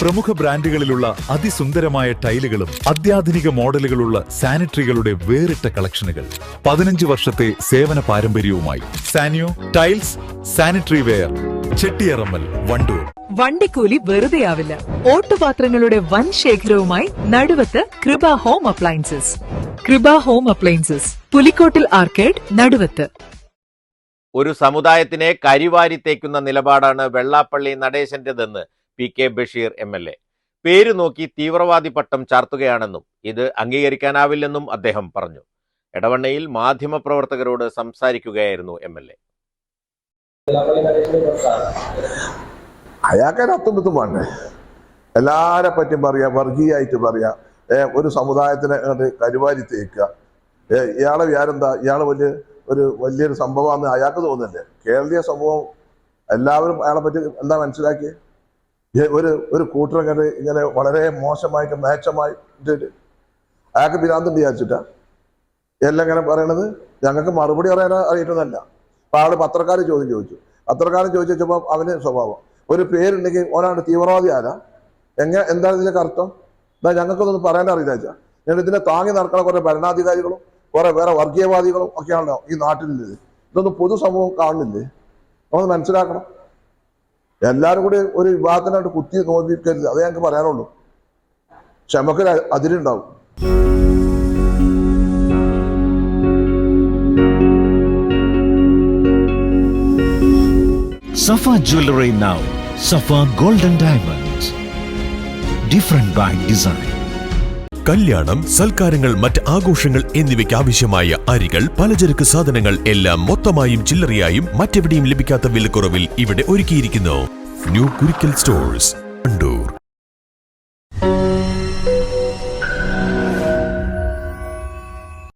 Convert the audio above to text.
പ്രമുഖ ബ്രാൻഡുകളിലുള്ള അതിസുന്ദരമായ ടൈലുകളും അത്യാധുനിക മോഡലുകളുള്ള സാനിറ്ററികളുടെ വേറിട്ട കളക്ഷനുകൾ 15 വർഷത്തെ സേവന പാരമ്പര്യവുമായി Saniyo tiles sanitary ware Chettiyarammal Wandoor. വണ്ടിക്കൂലി വെറുതെയാവില്ല. ഓട്ടുപാത്രങ്ങളുടെ വൻ ശേഖരവുമായി Naduvath Krupa home appliances. Krupa home appliances, Pulikkottil arcade, Naduvath. ഒരു സമുദായത്തിനെ കരിവാരിത്തേക്കുന്ന നിലപാടാണ് വെള്ളാപ്പള്ളി നടേശന്റേതെന്ന് PK ബഷീർ MLA. പേര് നോക്കി തീവ്രവാദി പട്ടം ചാർത്തുകയാണെന്നും ഇത് അംഗീകരിക്കാനാവില്ലെന്നും അദ്ദേഹം പറഞ്ഞു. എടവണ്ണയിൽ മാധ്യമപ്രവർത്തകരോട് സംസാരിക്കുകയായിരുന്നു MLA. അയാൾക്കൊരു അത്തുമ്പത്തും വേണ്ടേ? എല്ലാരെ പറ്റിയും പറയാ, വർഗീയമായിട്ട് പറയാ, ഒരു സമുദായത്തിനെ കരുവാരി തേക്കുക. ഇയാളെ വിചാരെന്താ? ഇയാള് വലിയൊരു സംഭവമാണെന്ന് അയാൾക്ക് തോന്നുന്നില്ലേ? കേരളീയ സമൂഹം എല്ലാവരും അയാളെ പറ്റി എന്താ മനസ്സിലാക്കിയത്? ഒരു കൂട്ടരങ്ങനെ ഇങ്ങനെ വളരെ മോശമായിട്ട് മേച്ചമായിട്ട് അയാൾക്ക് ഭ്രാന്ത് വിചാരിച്ചിട്ടാ എല്ലാം ഇങ്ങനെ പറയണത്. ഞങ്ങൾക്ക് മറുപടി പറയാൻ അറിയിട്ടൊന്നല്ല. അപ്പൊ ആള് പത്രക്കാർ ചോദിച്ചു. പത്രക്കാരൻ ചോദിച്ചപ്പോ അവന് സ്വഭാവം ഒരു പേരുണ്ടെങ്കിൽ ഒരാളുടെ തീവ്രവാദി ആരാ? എന്താണ് ഇതിന്റെ അർത്ഥം? എന്താ ഞങ്ങൾക്കൊന്നും പറയാൻ അറിയില്ല വെച്ചാൽ. ഞങ്ങൾ ഇതിനെ താങ്ങി നടക്കുന്ന കുറെ ഭരണാധികാരികളും കുറെ വേറെ വർഗീയവാദികളും ഒക്കെയാണല്ലോ ഈ നാട്ടിലുള്ളത്. ഇതൊന്നും പൊതുസമൂഹം കാണുന്നില്ലേ? നമ്മൾ മനസ്സിലാക്കണം. എല്ലാവരും കൂടി ഒരു വിഭാഗത്തിനായിട്ട് കുത്തി നോക്കിക്കരുത്. അതേ ഞങ്ങൾക്ക് പറയാനുള്ളൂ. ക്ഷമക്കൊരു അതിരുണ്ടാവും. Safa Jewelry now. Safa Golden Diamonds. Different by design. കല്യാണം, സൽക്കാരങ്ങൾ, മറ്റ് ആഘോഷങ്ങൾ എന്നിവയ്ക്ക് ആവശ്യമായ അരികൾ, പലചരക്ക് സാധനങ്ങൾ എല്ലാം മൊത്തമായും ചില്ലറയായും മറ്റെവിടെയും ലഭിക്കാത്ത വിലക്കുറവിൽ ഇവിടെ ഒരുക്കിയിരിക്കുന്നു. New Kurikkal stores, Wandoor.